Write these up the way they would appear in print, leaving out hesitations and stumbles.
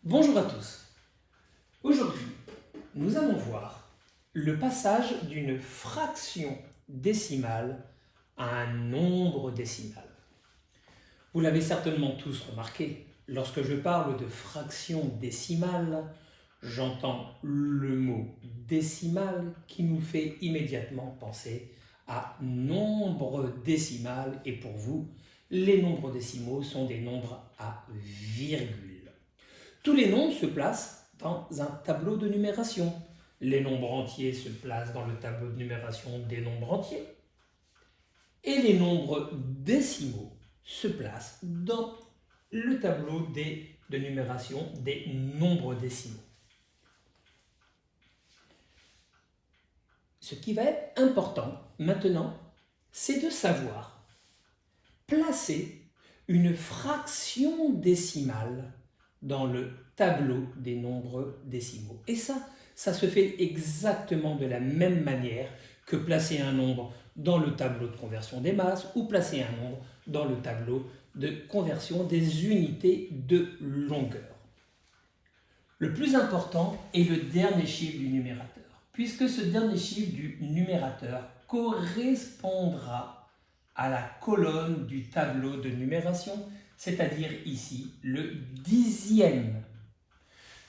Bonjour à tous. Aujourd'hui, nous allons voir le passage d'une fraction décimale à un nombre décimal. Vous l'avez certainement tous remarqué, lorsque je parle de fraction décimale, j'entends le mot décimal qui nous fait immédiatement penser à nombre décimal et pour vous, les nombres décimaux sont des nombres à virgule. Tous les nombres se placent dans un tableau de numération. Les nombres entiers se placent dans le tableau de numération des nombres entiers. Et les nombres décimaux se placent dans le tableau de numération des nombres décimaux. Ce qui va être important maintenant, c'est de savoir placer une fraction décimale dans le tableau des nombres décimaux. Et ça se fait exactement de la même manière que placer un nombre dans le tableau de conversion des masses ou placer un nombre dans le tableau de conversion des unités de longueur. Le plus important est le dernier chiffre du numérateur, puisque ce dernier chiffre du numérateur correspondra à la colonne du tableau de numération, c'est-à-dire ici le dixième.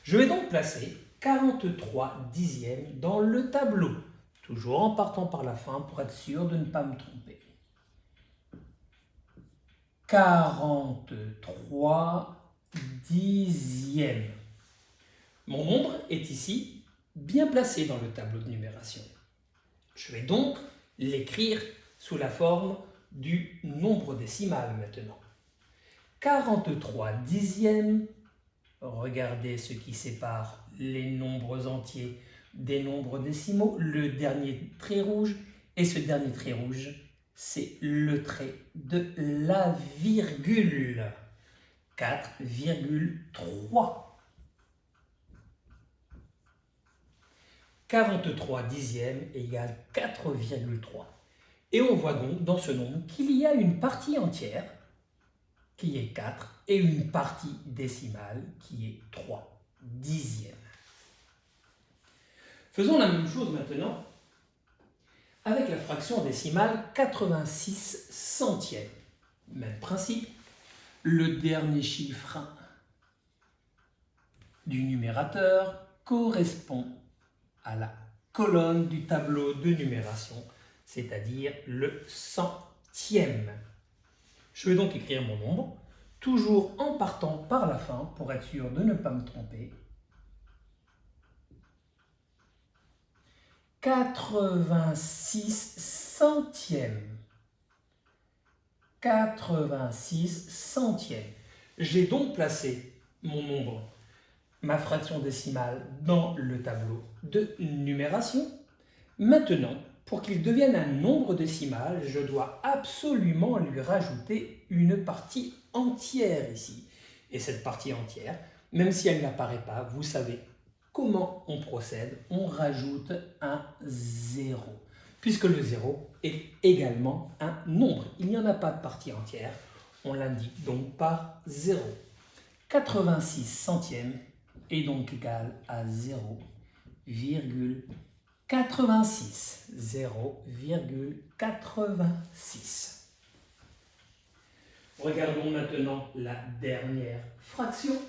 Je vais donc placer 43 dixièmes dans le tableau, toujours en partant par la fin pour être sûr de ne pas me tromper. 43 dixièmes. Mon nombre est ici bien placé dans le tableau de numération. Je vais donc l'écrire sous la forme du nombre décimal maintenant. 43 dixièmes, regardez ce qui sépare les nombres entiers des nombres décimaux, le dernier trait rouge, et ce dernier trait rouge, c'est le trait de la virgule. 4,3. 43 dixièmes égale 4,3. Et on voit donc dans ce nombre qu'il y a une partie entière qui est 4 et une partie décimale qui est 3 dixièmes. Faisons la même chose maintenant avec la fraction décimale 86 centièmes. Même principe, le dernier chiffre du numérateur correspond à la colonne du tableau de numération, c'est-à-dire le centième. Je vais donc écrire mon nombre, toujours en partant par la fin pour être sûr de ne pas me tromper. 86 centièmes. 86 centièmes. J'ai donc placé mon nombre, ma fraction décimale, dans le tableau de numération. Maintenant, pour qu'il devienne un nombre décimal, je dois absolument lui rajouter une partie entière ici. Et cette partie entière, même si elle n'apparaît pas, vous savez comment on procède. On rajoute un 0, puisque le 0 est également un nombre. Il n'y en a pas de partie entière, on l'indique donc par 0. 86 centièmes est donc égal à 0,86. 0,86. Regardons maintenant la dernière fraction.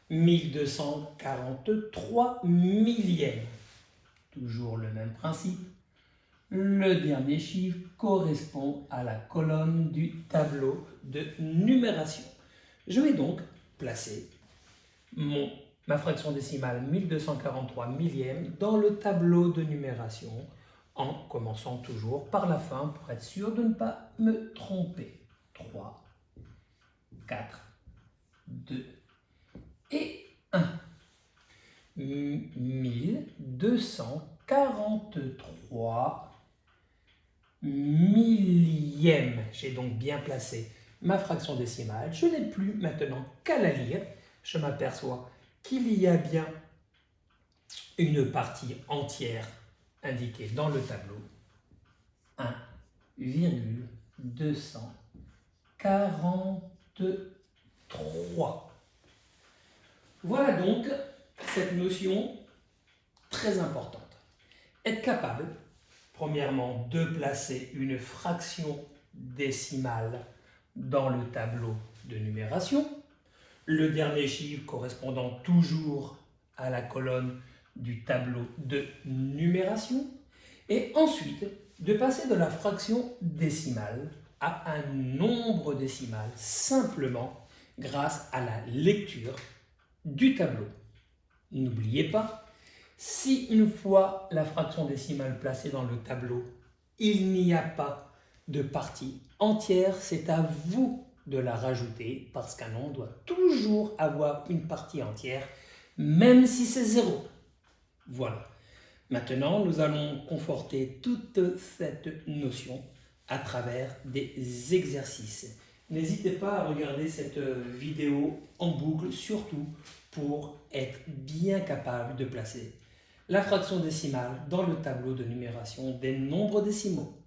1243 millièmes. Toujours le même principe. Le dernier chiffre correspond à la colonne du tableau de numération. Je vais donc placer ma fraction décimale 1243 millièmes dans le tableau de numération en commençant toujours par la fin pour être sûr de ne pas me tromper. 3, 4, 2 et 1. 1243 millièmes. J'ai donc bien placé ma fraction décimale. Je n'ai plus maintenant qu'à la lire. Je m'aperçois qu'il y a bien une partie entière indiquée dans le tableau. 1,243. Voilà donc cette notion très importante. Être capable, premièrement, de placer une fraction décimale dans le tableau de numération, le dernier chiffre correspondant toujours à la colonne du tableau de numération, et ensuite de passer de la fraction décimale à un nombre décimal simplement grâce à la lecture du tableau. N'oubliez pas, si une fois la fraction décimale placée dans le tableau, il n'y a pas de partie entière, c'est à vous de la rajouter parce qu'un nombre doit toujours avoir une partie entière, même si c'est 0. Voilà. Maintenant, nous allons conforter toute cette notion à travers des exercices. N'hésitez pas à regarder cette vidéo en boucle, surtout pour être bien capable de placer la fraction décimale dans le tableau de numération des nombres décimaux.